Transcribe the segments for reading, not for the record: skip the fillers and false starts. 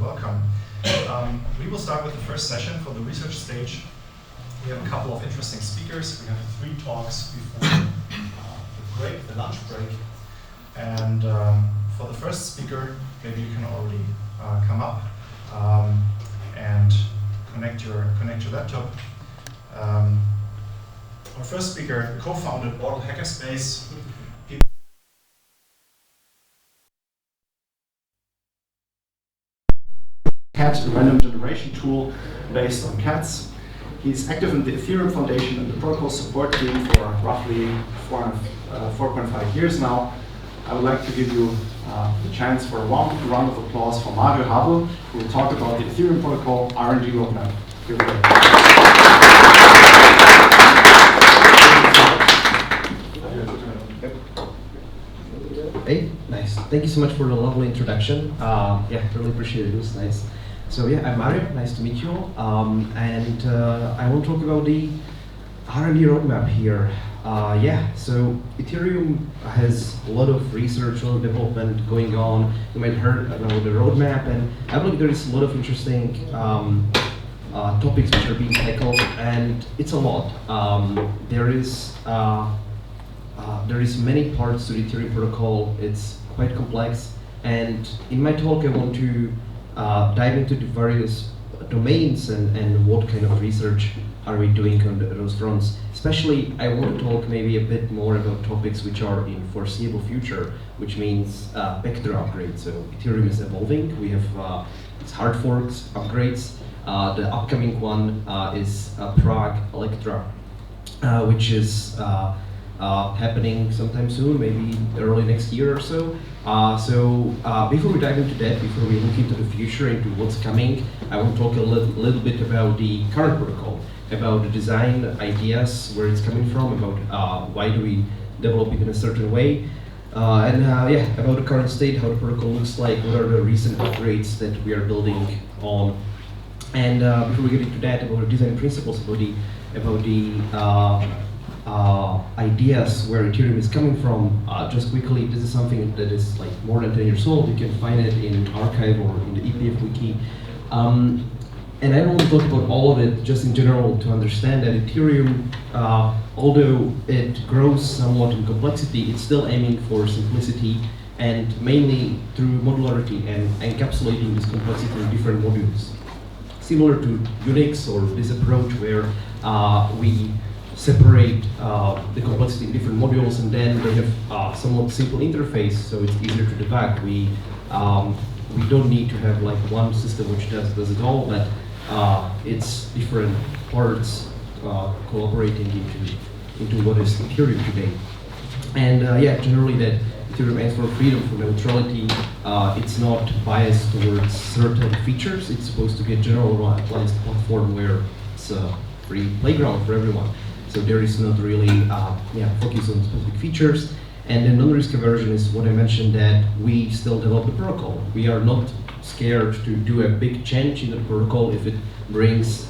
Welcome. We will start with the first session for the research stage. We have a couple of interesting speakers. We have 3 talks before the lunch break. And for the first speaker, maybe you can already come up and connect your laptop. Our first speaker co-founded Bottle Hackerspace. Cat, a random generation tool based on cats. He's active in the Ethereum Foundation and the protocol support team for roughly 4.5 years now. I would like to give you the chance for a round of applause for Havel, who will talk about the Ethereum Protocol R&D Roadmap. Here we go. Hey, nice. Thank you so much for the lovely introduction. Yeah, really appreciate it. It was nice. So yeah, I'm Mario. Nice to meet you all. And I will talk about the R&D roadmap here. Yeah, so Ethereum has a lot of research, a lot of development going on. You might have heard about the roadmap, and I believe there is a lot of interesting topics which are being tackled, and it's a lot. There is many parts to the Ethereum protocol. It's quite complex, and in my talk I want to dive into the various domains and what kind of research are we doing on those fronts. Especially, I want to talk maybe a bit more about topics which are in foreseeable future, which means vector upgrades. So Ethereum is evolving. We have its hard forks, upgrades. The upcoming one is Prague Electra, which is happening sometime soon, maybe early next year or so. Before we dive into that, before we look into the future, into what's coming, I want to talk a little bit about the current protocol, about the design ideas, where it's coming from, about why do we develop it in a certain way, yeah, about the current state, how the protocol looks like, what are the recent upgrades that we are building on. And before we get into that, about the design principles, about the ideas where Ethereum is coming from, just quickly, this is something that is like more than 10 years old. You can find it in archive or in the EPF wiki. And I don't want to talk about all of it, just in general to understand that Ethereum, although it grows somewhat in complexity, it's still aiming for simplicity and mainly through modularity and encapsulating this complexity in different modules. Similar to Unix or this approach where we separate the complexity in different modules, and then they have somewhat simple interface, so it's easier to debug. We don't need to have like one system which does it all, but it's different parts collaborating into what is Ethereum today. And yeah, generally that Ethereum aims for freedom, for neutrality. It's not biased towards certain features. It's supposed to be a generalized platform where it's a free playground for everyone. So there is not really focus on specific features. And the non-risk aversion is what I mentioned, that we still develop the protocol. We are not scared to do a big change in the protocol if it brings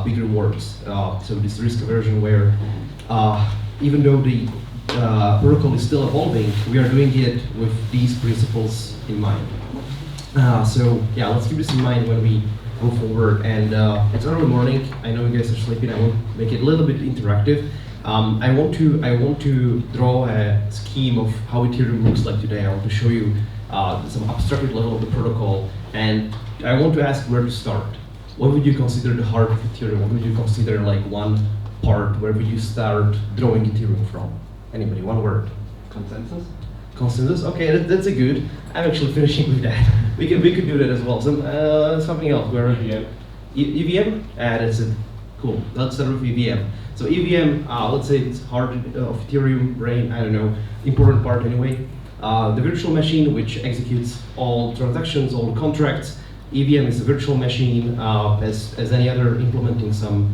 big rewards. So this risk aversion where even though the protocol is still evolving, we are doing it with these principles in mind. So yeah, let's keep this in mind when we go forward. And it's early morning. I know you guys are sleeping. I want to make it a little bit interactive. I want to draw a scheme of how Ethereum looks like today. I want to show you some abstracted level of the protocol, and I want to ask where to start. What would you consider the heart of Ethereum? What would you consider like one part? Where would you start drawing Ethereum from? Anybody? One word. Consensus. Consensus. Okay, that's a good. I'm actually finishing with that. We could do that as well. Something else. Where EVM. EVM. That's it. Cool. Let's start with EVM. So EVM, let's say it's heart of Ethereum brain. I don't know, important part anyway. The virtual machine which executes all transactions, all contracts. EVM is a virtual machine, as any other, implementing some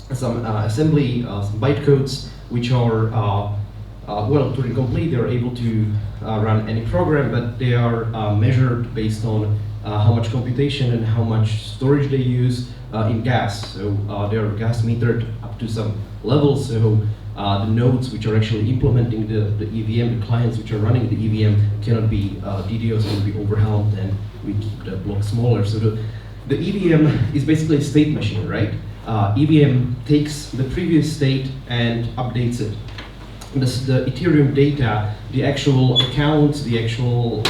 assembly, some bytecodes, which are well, Turing complete. They are able to run any program, but they are measured based on how much computation and how much storage they use in gas. So they are gas metered up to some level. So the nodes which are actually implementing the EVM, the clients which are running the EVM cannot be DDoS, cannot be overwhelmed, and we keep the block smaller. So the EVM is basically a state machine, right? EVM takes the previous state and updates it. The Ethereum data, the actual accounts, the actual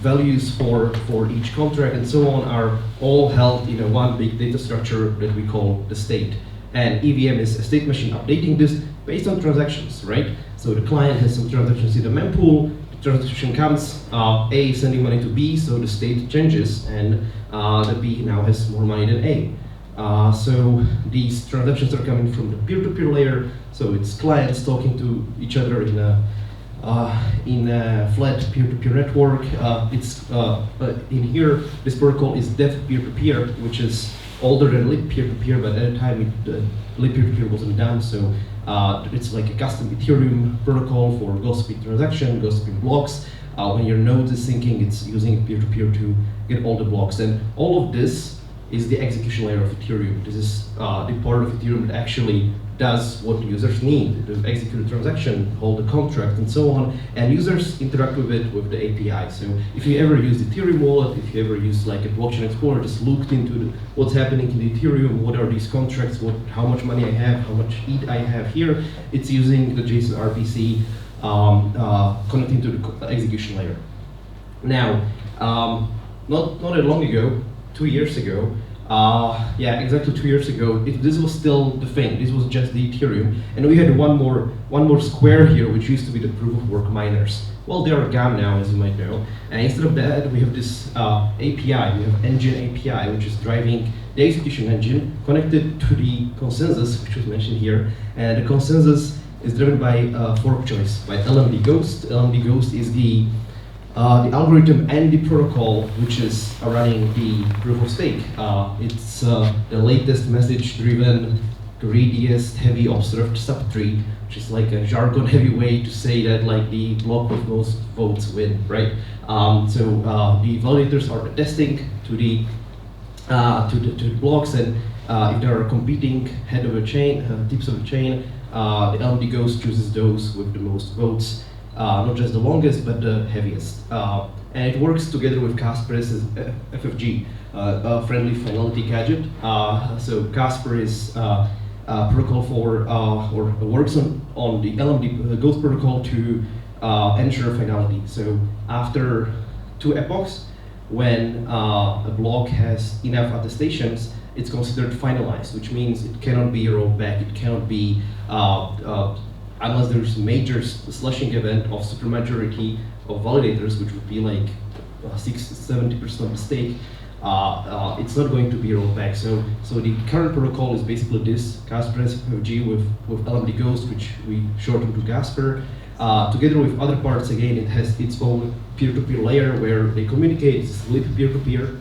values for each contract and so on are all held in one big data structure that we call the state. And EVM is a state machine updating this based on transactions, right? So the client has some transactions in the mempool, the transaction comes, A is sending money to B, so the state changes, and the B now has more money than A. So these transactions are coming from the peer-to-peer layer, so it's clients talking to each other in a flat peer-to-peer network. In here, this protocol is dev peer-to-peer, which is older than lib peer-to-peer, but at the time lib peer-to-peer wasn't done, so it's like a custom Ethereum protocol for gossiping transaction, gossiping blocks. When your node is syncing, it's using peer-to-peer to get all the blocks, and all of this is the execution layer of Ethereum. This is the part of Ethereum that actually does what users need, to execute a transaction, hold a contract, and so on, and users interact with it with the API. So if you ever use the Ethereum wallet, if you ever use like a blockchain explorer, just looked into what's happening in the Ethereum, what are these contracts, how much money I have, how much ETH I have here, it's using the JSON RPC connecting to the execution layer. Now, not that long ago, 2 years ago, yeah, exactly 2 years ago, this was still the thing. This was just the Ethereum, and we had one more square here, which used to be the proof of work miners. Well, they are gone now, as you might know. And instead of that, we have this API. We have engine API, which is driving the execution engine connected to the consensus, which was mentioned here. And the consensus is driven by fork choice, by LMD Ghost. LMD Ghost is the algorithm and the protocol which is running the proof of stake. It's the latest message-driven, greediest, heavy observed subtree, which is like a jargon-heavy way to say that like the block with most votes win, right? So the validators are attesting to the blocks, and if there are competing head of a chain, tips of a chain, the LMD Ghost chooses those with the most votes. Not just the longest, but the heaviest. And it works together with Casper's FFG, friendly finality gadget. So Casper is a protocol for, or works on the LMD Ghost protocol to ensure finality. So after 2 epochs, when a block has enough attestations, it's considered finalized, which means it cannot be rolled back, it cannot be unless there's a major slushing event of supermajority of validators, which would be like 60–70% of the stake, it's not going to be rolled back. So the current protocol is basically this Casper SFFG with LMD Ghost, which we shortened to Casper. Together with other parts, again, it has its own peer-to-peer layer where they communicate, it's lib peer-to-peer.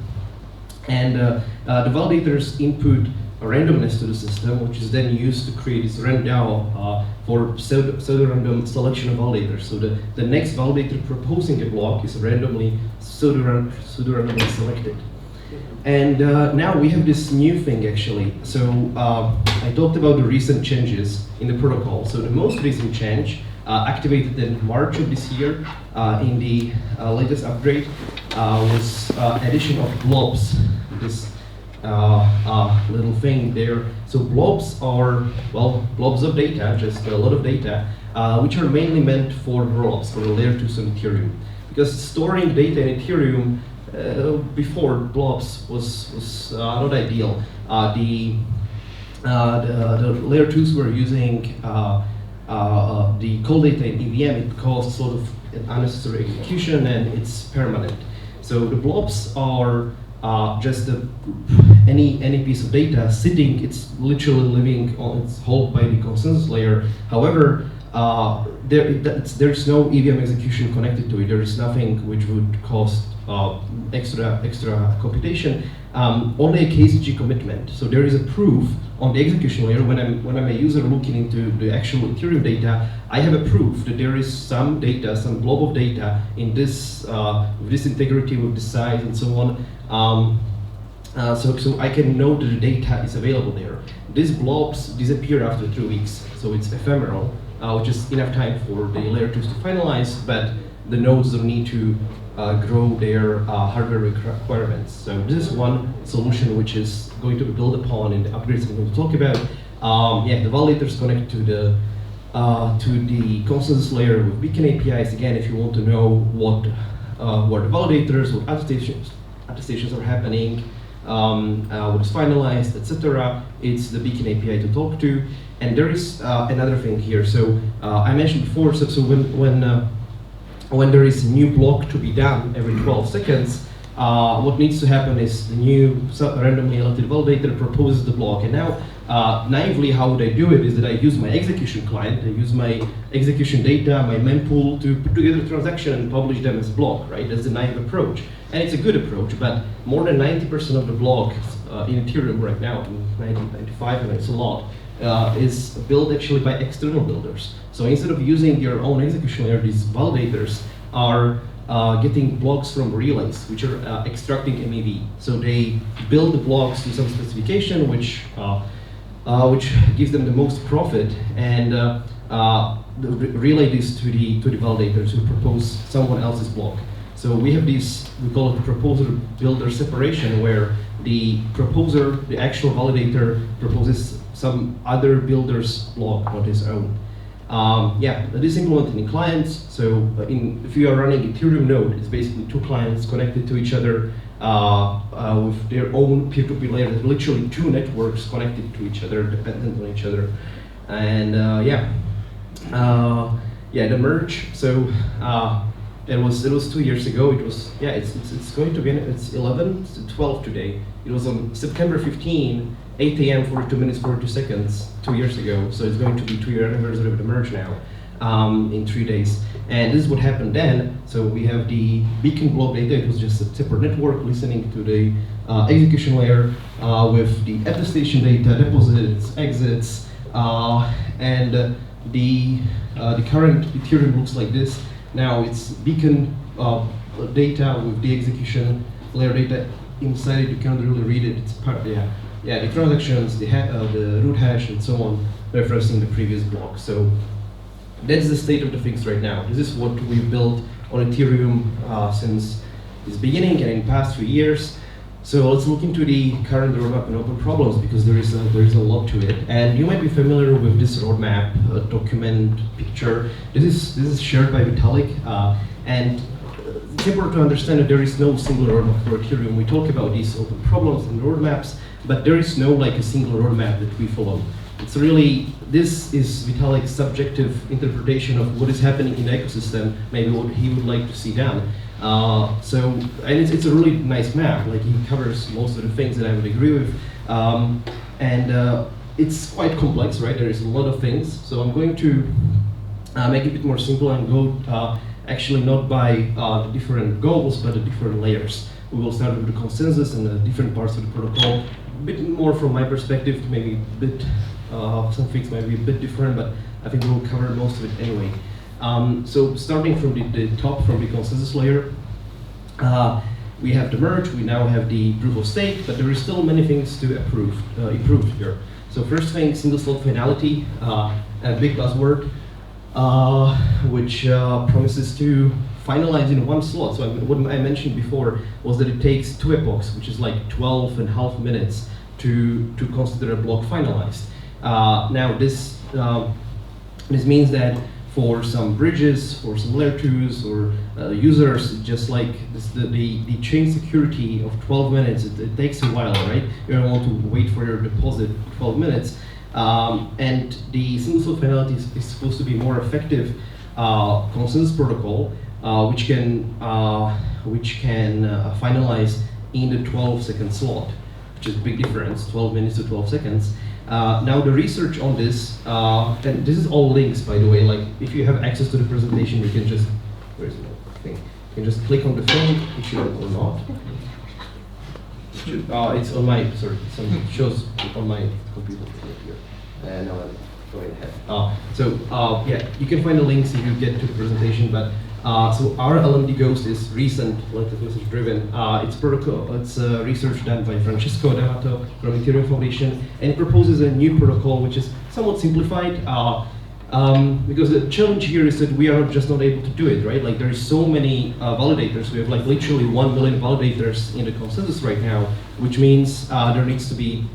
And the validators input a randomness to the system, which is then used to create this RANDAO for pseudo-random selection of validators. So the next validator proposing a block is randomly pseudo-randomly selected. And now we have this new thing actually. So I talked about the recent changes in the protocol. So the most recent change activated in March of this year in the latest upgrade was addition of blobs. This little thing there. So blobs are, well, blobs of data, just a lot of data, which are mainly meant for rollups, for the layer 2s on Ethereum. Because storing data in Ethereum before blobs was not ideal. The layer 2s were using the cold data in EVM. It caused sort of an unnecessary execution, and it's permanent. So the blobs are just any piece of data sitting, it's literally living on, it's held by the consensus layer. However, there's no EVM execution connected to it. There is nothing which would cost extra computation. Only a KCG commitment. So there is a proof on the execution layer. When I'm a user looking into the actual Ethereum data, I have a proof that there is some data, some blob of data in this with this integrity, with this size, and so on. So I can know that the data is available there. These blobs disappear after 3 weeks, so it's ephemeral, which is enough time for the layer 2s to finalize, but the nodes don't need to grow their hardware requirements. So this is one solution which is going to be built upon in the upgrades I'm going to talk about. The validators connect to the consensus layer with beacon APIs. Again, if you want to know what the validators, what attestations are happening, what is finalized, etc. It's the beacon API to talk to. And there is another thing here. So I mentioned before, so when there is a new block to be done every 12 seconds, what needs to happen is the new randomly elected validator proposes the block. And now, naively, how would I do it is that I use my execution client, I use my execution data, my mempool to put together a transaction and publish them as a block, right? That's the naive approach. And it's a good approach, but more than 90% of the blocks in Ethereum right now, 95, and it's a lot, is built actually by external builders. So instead of using your own execution layer, these validators are getting blocks from relays, which are extracting MEV. So they build the blocks to some specification, which gives them the most profit, and relay this to the validators who propose someone else's block. So we have this, we call it proposer-builder separation, where the proposer, the actual validator, proposes some other builder's block, not his own. That is implemented in clients. So if you are running Ethereum node, it's basically two clients connected to each other with their own peer-to-peer layer. There's literally two networks connected to each other, dependent on each other. And the merge. So it was 2 years ago. It was it's going to be it's 11 to 12 today. It was on September 15. 8 a.m. 42 minutes 42 seconds 2 years ago, so it's going to be 2-year anniversary of the merge now in 3 days. And this is what happened then. So we have the beacon blob data. It was just a separate network listening to the execution layer with the attestation data, deposits, exits, and the current Ethereum looks like this. Now it's beacon data with the execution layer data inside it. You can't really read it. It's part, the transactions, the root hash, and so on, referencing the previous block. So that's the state of the things right now. This is what we've built on Ethereum since its beginning and in the past 3 years. So let's look into the current roadmap and open problems, because there is a lot to it. And you might be familiar with this roadmap document picture. This is shared by Vitalik, and it's important to understand that there is no single roadmap for Ethereum. We talk about these open problems and roadmaps, but there is no a single roadmap that we follow. It's really, this is Vitalik's subjective interpretation of what is happening in the ecosystem, maybe what he would like to see done. And it's a really nice map. He covers most of the things that I would agree with. It's quite complex, right? There is a lot of things. So I'm going to make it a bit more simple and go actually not by the different goals, but the different layers. We will start with the consensus and the different parts of the protocol. A bit more from my perspective, maybe a bit, some things might be a bit different, but I think we'll cover most of it anyway. So starting from the top, from the consensus layer, we have the merge, we now have the proof of stake, but there are still many things to improve here. So first thing, single slot finality, a big buzzword, which promises to finalize in one slot. So what I mentioned before was that it takes 2 epochs, which is 12.5 minutes to consider a block finalized. Now this means that for some bridges, for some layer 2s or users, just the chain security of 12 minutes, it takes a while, right? You don't want to wait for your deposit for 12 minutes. And the single slot finality is supposed to be more effective consensus protocol, which can finalize in the 12-second slot, which is a big difference, 12 minutes to 12 seconds. Now the research on this, and this is all links, by the way. If you have access to the presentation, you can just, where is the thing? You can just click on the thing, it should or not. It's on my, sorry, it shows on my computer here. Now I'm going ahead. You can find the links if you get to the presentation, but So our LMD Ghost is recent, message driven. It's protocol. It's research done by Francesco D'Amato from Ethereum Foundation, and it proposes a new protocol which is somewhat simplified. Because the challenge here is that we are just not able to do it, right? Like there's so many validators. We have like literally 1 million validators in the consensus right now, which means there needs to be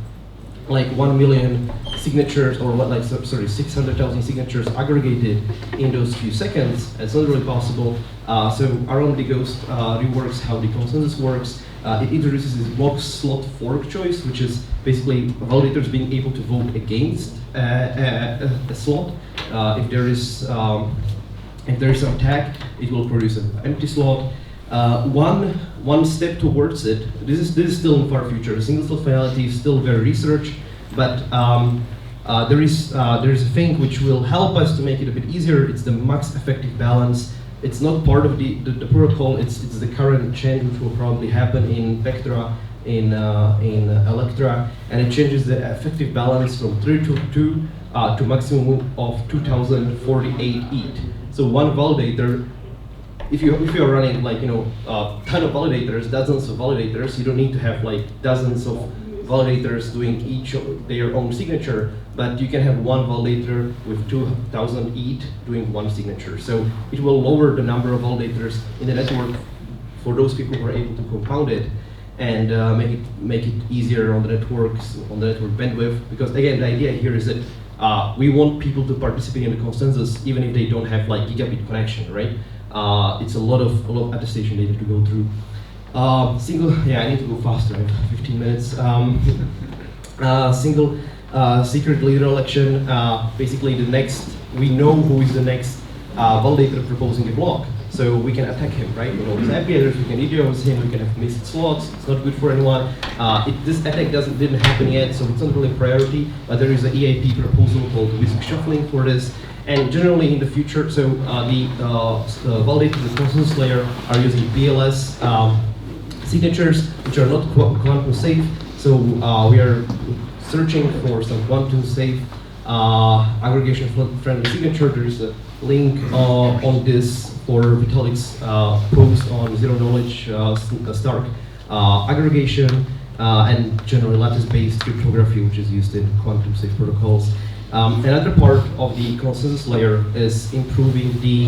like 1 million signatures, or what, like, sorry, 600,000 signatures aggregated in those few seconds. It's not really possible. So RLMD Ghost reworks how the consensus works. It introduces this block slot fork choice, which is basically validators being able to vote against a slot. If there is some tag, it will produce an empty slot. One step towards it. This is still in far future. Single slot finality is still very research, but there is a thing which will help us to make it a bit easier. It's the max effective balance. It's not part of the protocol. It's the current change which will probably happen in Vectra, in Electra, and it changes the effective balance from 3 to 2 to maximum of 2048 ETH. So one validator, if you are running like a ton of validators, dozens of validators, you don't need to have like dozens of validators doing each of their own signature, but you can have one validator with 2,000 ETH doing one signature. So it will lower the number of validators in the network for those people who are able to compound it, and make it easier on the networks, on the network bandwidth. Because again, the idea here is that we want people to participate in the consensus even if they don't have like gigabit connection, right? It's a lot of attestation data to go through. I need to go faster. I have 15 minutes. Single secret leader election. Basically, we know who is the next validator proposing a block, so we can attack him, right? We know his aggregators, we can EDOs him, we can have missed slots. It's not good for anyone. This attack didn't happen yet, so it's not really a priority. But there is an EIP proposal called risk shuffling for this. And generally in the future, so the validators in the consensus layer are using BLS signatures, which are not quantum safe. So we are searching for some quantum safe aggregation friendly signature. There is a link on this for Vitalik's post on zero knowledge Stark aggregation and generally lattice-based cryptography, which is used in quantum safe protocols. Another part of the consensus layer is improving the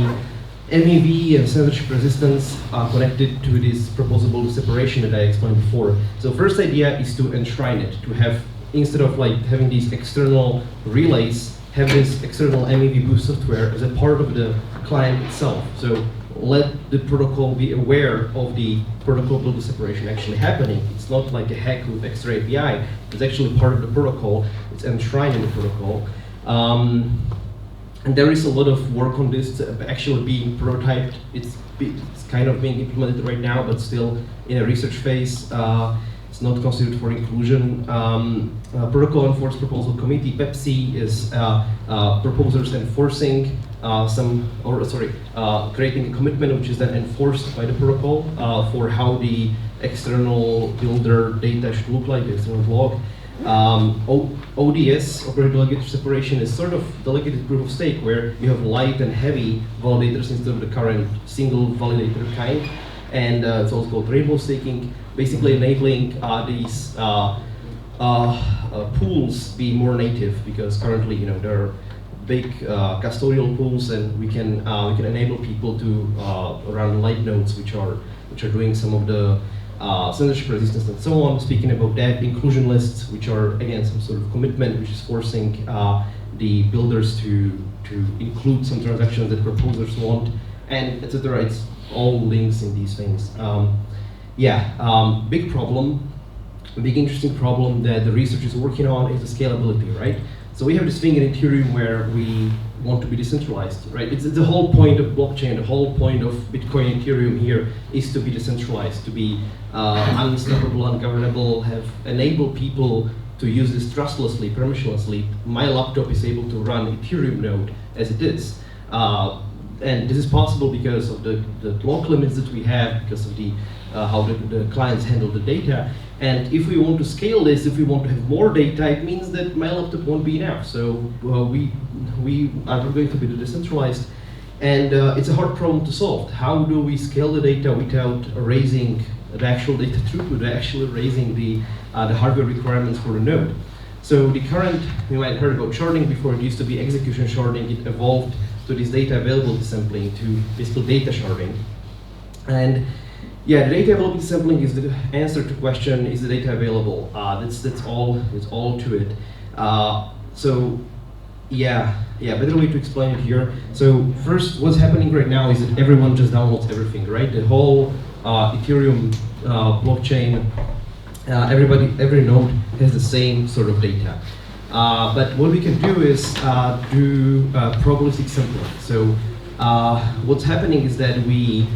MEV and censorship resistance connected to this proposable separation that I explained before. So first idea is to enshrine it, to have, instead of like having these external relays, have this external MEV boost software as a part of the client itself. So let the protocol be aware of the protocol global separation actually happening. It's not like a hack with extra API. It's actually part of the protocol. It's enshrined in the protocol. And there is a lot of work on this actually being prototyped. It's kind of being implemented right now, but still in a research phase. It's not considered for inclusion. Protocol Enforced Proposal Committee, PEPSI, is proposers enforcing creating a commitment which is then enforced by the protocol for how the external builder data should look like, the external block. ODS, operator delegated separation, is sort of delegated proof of stake, where you have light and heavy validators instead of the current single validator kind. And it's also called rainbow staking, basically enabling these pools be more native, because currently there are big custodial pools, and we can enable people to run light nodes which are doing some of the censorship resistance and so on. Speaking about that, inclusion lists, which are again some sort of commitment which is forcing the builders to include some transactions that proposers want, and etc. It's all links in these things. Big problem, big interesting problem that the research is working on is the scalability, right? So we have this thing in Ethereum where we want to be decentralized, right? It's the whole point of blockchain, the whole point of Bitcoin and Ethereum here is to be decentralized, to be unstoppable, ungovernable, enable people to use this trustlessly, permissionlessly. My laptop is able to run Ethereum node as it is. And this is possible because of the block limits that we have, because of how the clients handle the data. And if we want to scale this, if we want to have more data, it means that my laptop won't be enough. So we are going to be decentralized. And it's a hard problem to solve. How do we scale the data without raising the actual data throughput, actually raising the hardware requirements for the node? So the current, you might have heard about sharding before. It used to be execution sharding. It evolved to this data availability sampling, to basically data sharding. And yeah, the data availability sampling is the answer to question: is the data available? That's all. It's all to it. So yeah, better way to explain it here. So first, what's happening right now is that everyone just downloads everything, right? The whole Ethereum blockchain, every node has the same sort of data. But what we can do is do probabilistic sampling. So what's happening is that we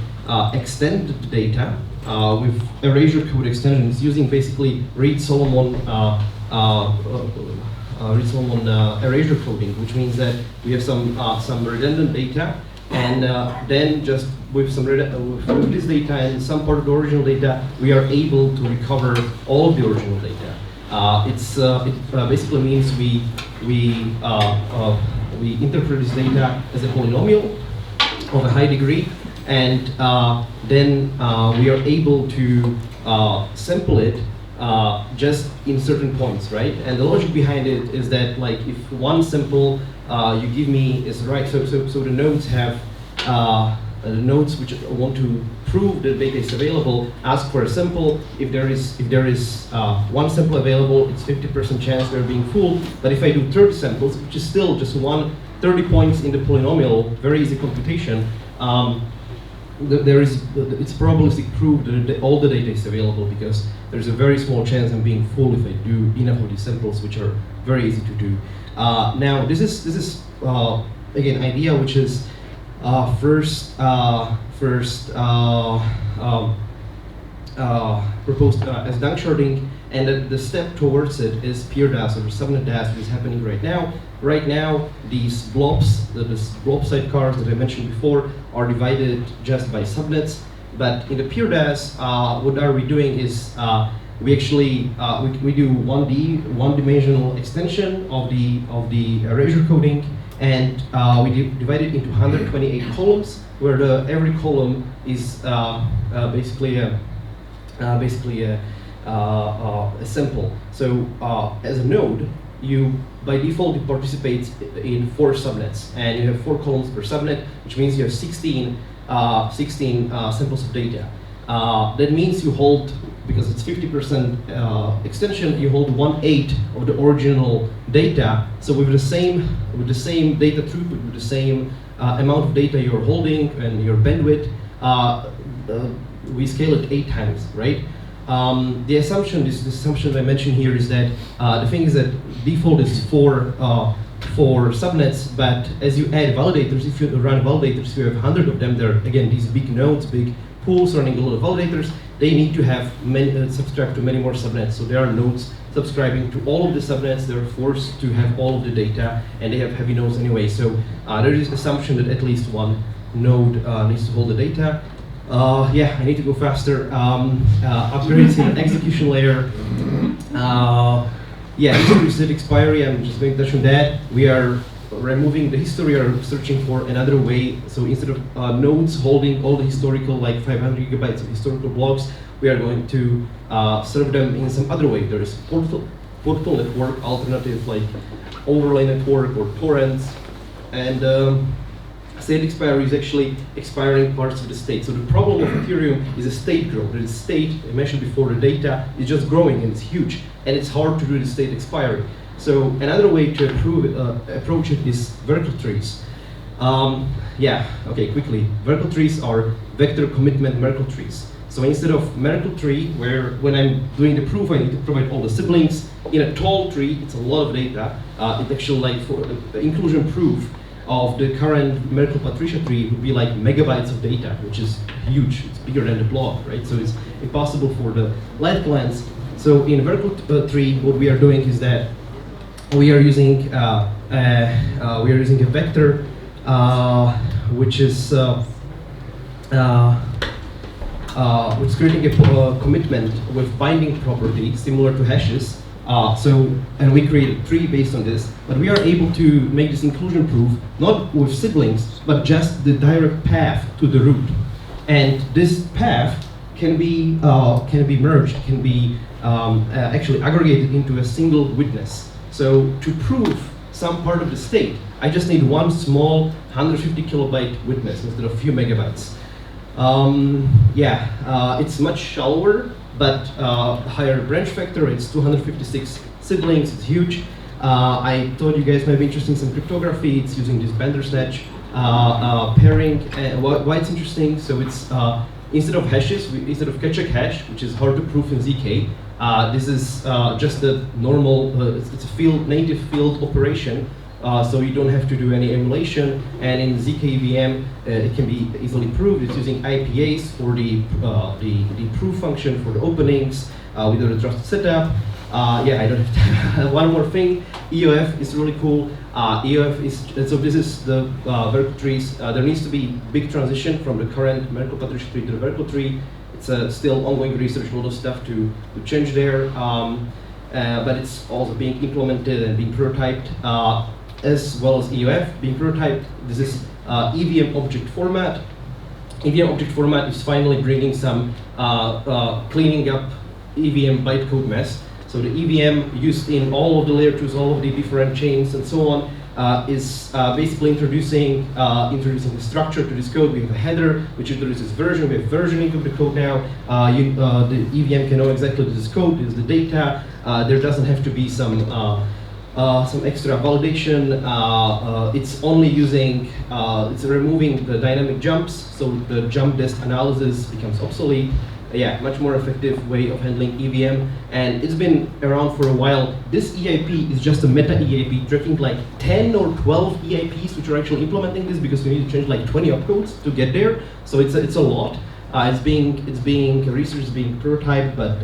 extend the data with erasure code extensions using basically Reed-Solomon erasure coding, which means that we have some redundant data, and then just with this data and some part of the original data, we are able to recover all of the original data. It basically means we interpret this data as a polynomial of a high degree, and then we are able to sample it just in certain points, right? And the logic behind it is that, like, if one sample you give me is right, so the nodes have the nodes which want to prove that data is available ask for a sample. If there is one sample available, it's 50% chance they're being fooled. But if I do 30 samples, which is still just 30 points in the polynomial, very easy computation, it's probabilistic proof that all the data is available, because there's a very small chance I'm being fooled if I do enough of these samples, which are very easy to do. Now this is again idea which is first proposed as dunk sharding, and the step towards it is PeerDAS, or subnet DAS, which is happening right now. Right now, these blobs, these blob sidecars that I mentioned before, are divided just by subnets. But in the PeerDAS, what are we doing is we actually we do one-dimensional extension of the erasure coding, and we divide it into 128 columns, where every column is basically a sample. So as a node, by default it participates in 4 subnets, and you have 4 columns per subnet, which means you have 16 samples of data. That means you hold, because it's 50% extension, you hold 1/8 of the original data. So with the same data throughput, with the same amount of data you're holding and your bandwidth, we scale it 8 times, right? The assumption, this assumption I mentioned here, is that the thing is that default is 4 subnets, but as you add validators, if you run validators, you have 100 of them. They're, again, these big nodes, big pools running a lot of validators. They need to have subscribe to many more subnets. So there are nodes subscribing to all of the subnets. They're forced to have all of the data, and they have heavy nodes anyway. So there is assumption that at least one node needs to hold the data. Yeah, I need to go faster. Upgrades in execution layer. Yeah, history set expiry, I'm just going to touch on that. We are removing the history, or searching for another way. So instead of nodes holding all the historical, like 500 gigabytes of historical blocks, we are going to serve them in some other way. There is portal network alternative, like overlay network or torrents, and state expiry is actually expiring parts of the state. So the problem of Ethereum is a state growth. The state, I mentioned before, the data is just growing, and it's huge, and it's hard to do the state expiry. So another way to approach it is verkle trees. Yeah, okay, quickly. Verkle trees are vector commitment Merkle trees. So instead of Merkle tree, where when I'm doing the proof, I need to provide all the siblings, in a tall tree, it's a lot of data. It actually, like, for inclusion proof of the current Merkle Patricia tree would be like megabytes of data, which is huge. It's bigger than the block, right? So it's impossible for the light plans. So in verkle tree, what we are doing is that we are using a vector which is creating a commitment with binding property similar to hashes And we created 3 based on this, but we are able to make this inclusion proof, not with siblings, but just the direct path to the root. And this path can be merged, can be actually aggregated into a single witness. So to prove some part of the state, I just need one small 150 kilobyte witness instead of a few megabytes. It's much shallower, but higher branch factor. It's 256 siblings. It's huge. I thought you guys might be interested in some cryptography. It's using this Bandersnatch pairing. Why it's interesting? So it's instead of hashes, instead of ketchup hash, which is hard to prove in ZK, this is just a normal. It's a native field operation. So you don't have to do any emulation, and in ZK-VM it can be easily proved. It's using IPAs for the proof function for the openings without a trusted setup. I don't have to. One more thing, EOF is really cool. EOF is, so this is the verkle trees. There needs to be big transition from the current Merkle Patricia tree to the verkle tree. It's still ongoing research, a lot of stuff to change there, but it's also being implemented and being prototyped. As well as EOF being prototyped. This is EVM object format. EVM object format is finally bringing some cleaning up EVM bytecode mess. So the EVM used in all of the layer 2s, all of the different chains and so on, is basically introducing the structure to this code. We have a header which introduces version. We have versioning of the code now. The EVM can know exactly this code, this is the data. There doesn't have to be some extra validation. It's only using, it's removing the dynamic jumps, so the jump desk analysis becomes obsolete. Much more effective way of handling EVM, and it's been around for a while. This EIP is just a meta EIP tracking like 10 or 12 EIPs which are actually implementing this, because we need to change like 20 opcodes to get there. So it's a lot. Research is being prototyped, but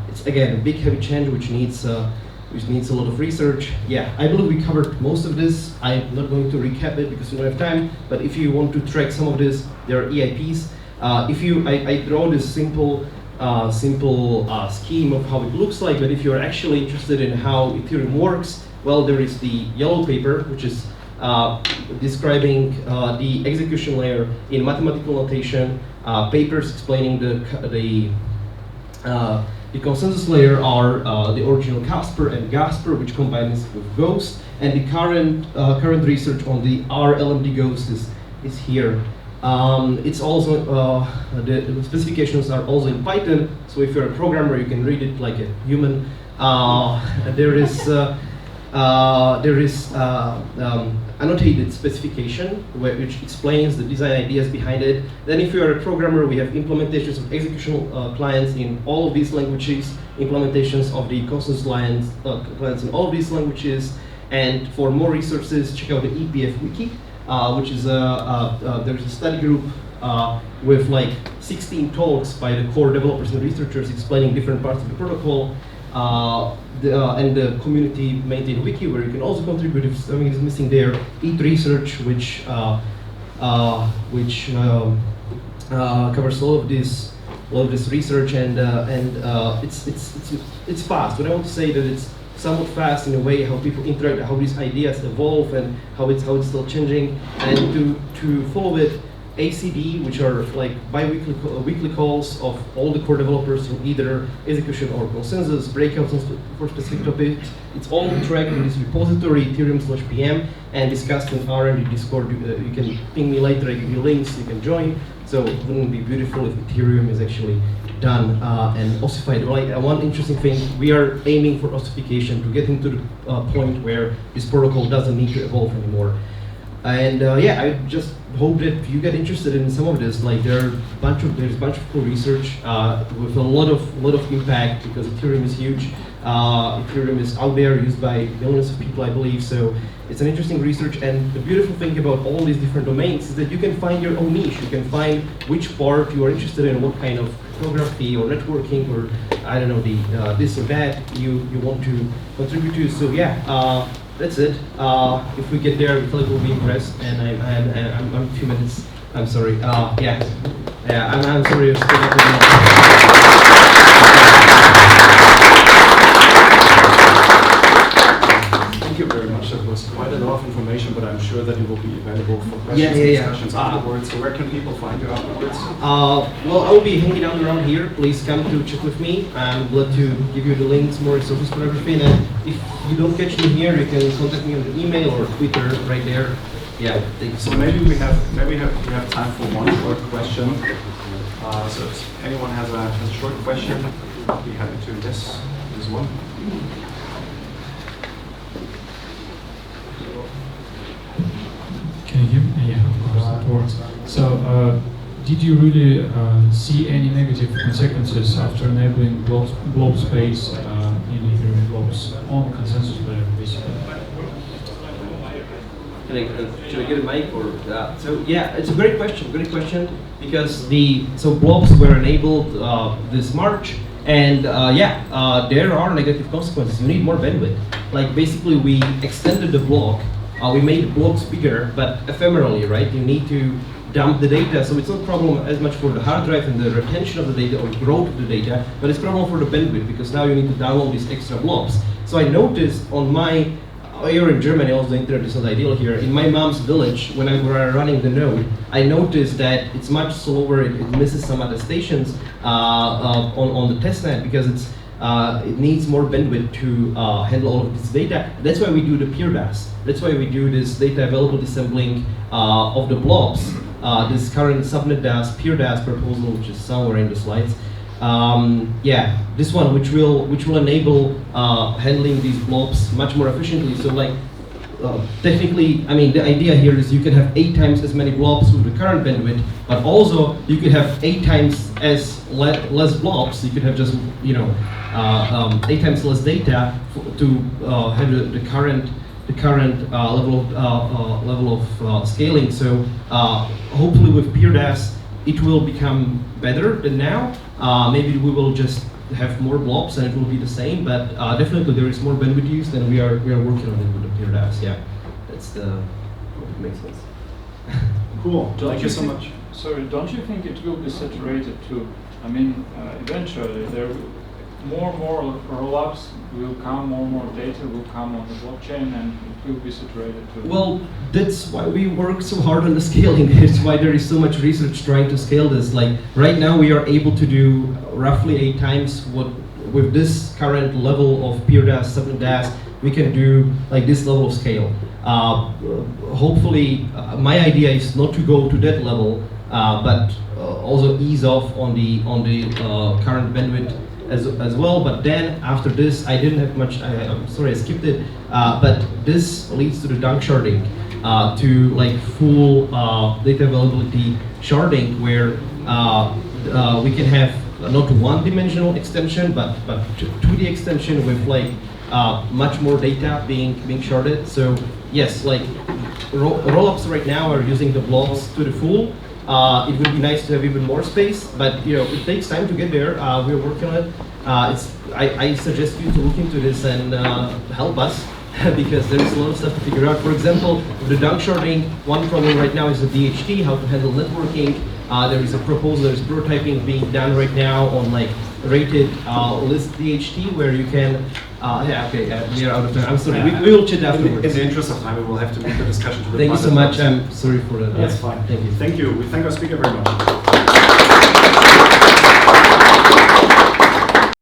it's again a big heavy change which needs a lot of research. I believe we covered most of this. I'm not going to recap it because we don't have time, but if you want to track some of this, there are EIPs. I draw this simple scheme of how it looks like, but if you're actually interested in how Ethereum works, well, there is the yellow paper, which is describing the execution layer in mathematical notation, papers explaining the consensus layer are the original Casper and Gasper, which combines with Ghost, and the current research on the RLMD Ghost is here. It's also the specifications are also in Python, so if you're a programmer, you can read it like a human. There is annotated specification which explains the design ideas behind it. Then if you are a programmer, we have implementations of executional clients in all of these languages, implementations of the consensus clients in all of these languages. And for more resources, check out the EPF wiki, which is there's a study group with like 16 talks by the core developers and researchers explaining different parts of the protocol. And the community maintained wiki where you can also contribute if something is missing there. Eat Research, which covers all of this research, and it's fast. But I want to say that it's somewhat fast in a way how people interact, how these ideas evolve, and how it's still changing. And to follow it, ACD, which are like weekly calls of all the core developers from either execution or consensus, breakouts for specific topics. It's all tracked in this repository, Ethereum/PM, and discussed in R&D Discord. You can ping me later, I give you links, you can join. So wouldn't it be beautiful if Ethereum is actually done and ossified? One interesting thing, we are aiming for ossification to get into the point where this protocol doesn't need to evolve anymore. And I just hope that you get interested in some of this. Like there's a bunch of cool research with a lot of impact, because Ethereum is huge. Ethereum is out there, used by millions of people, I believe. So it's an interesting research. And the beautiful thing about all these different domains is that you can find your own niche. You can find which part you are interested in, what kind of cryptography or networking or I don't know, the this or that you want to contribute to. So that's it. If we get there, Vitalik will be impressed, and I'm a few minutes. I'm sorry. I'm sorry. questions and yeah. discussions afterwards. So where can people find you afterwards? Well, I will be hanging out around here. Please come to chat with me. I'm glad to give you the links, more resources for everything. And if you don't catch me here, you can contact me on the email or Twitter right there. Yeah, thank you so much. Maybe we have time for one short question. So if anyone has a short question, I'll be happy to. Yes, there's one. Can you hear me? Yeah, of course it works. So, did you really see any negative consequences after enabling blob space in Ethereum blobs on consensus layer, basically? Should I get a mic or? So yeah, it's a great question because so blobs were enabled this March, and there are negative consequences. You need more bandwidth. Like basically, we extended the block. We made the blocks bigger, but ephemerally, right? You need to dump the data, so it's not a problem as much for the hard drive and the retention of the data or growth of the data, but it's a problem for the bandwidth because now you need to download these extra blobs. So I noticed on my here in Germany, also the internet is not ideal here. In my mom's village, when I'm running the node, I noticed that it's much slower. It misses some other stations on the testnet because it needs more bandwidth to handle all of this data. That's why we do the PeerDAS. That's why we do this data available assembling of the blobs. This current subnet DAS, PeerDAS proposal, which is somewhere in the slides. This one, which will enable handling these blobs much more efficiently. So, like, technically, I mean, the idea here is you can have 8 times as many blobs with the current bandwidth, but also you could have 8 times as less blobs. You could have just 8 times less data to have the current level of scaling. So, hopefully, with PeerDAS, it will become better than now. Maybe we will just have more blobs and it will be the same, but definitely there is more bandwidth used and we are working on it with the PeerDAS. Yeah, that's hope it makes sense. Cool. Thank you so much. Sorry, don't you think it will be saturated too? I mean, eventually there more and more rollups will come, more and more data will come on the blockchain, and it will be saturated too. Well, that's why we work so hard on the scaling. It's why there is so much research trying to scale this. Like right now, we are able to do roughly 8 times what with this current level of PeerDAS, subnet DAS, we can do like this level of scale. Hopefully, my idea is not to go to that level, but also ease off on the current bandwidth as well. But then after this, I didn't have much. I'm sorry, I skipped it. But this leads to the dunk sharding, to like full data availability sharding, where we can have not one-dimensional extension, but 2D extension with like much more data being sharded. So yes, like rollups right now are using the blobs to the full. It would be nice to have even more space, but it takes time to get there. We're working on it. I suggest you to look into this and help us because there is a lot of stuff to figure out. For example, with the dunk sharding, one problem right now is the DHT, how to handle networking. There is a proposal, there's prototyping being done right now on like rated list DHT where you can. We are out of time. I'm sorry. We will chat afterwards. In the interest of time, we will have to move the discussion to the Thank you so much. I'm sorry for that. That's fine. Thank you. Thank you. We thank our speaker very much.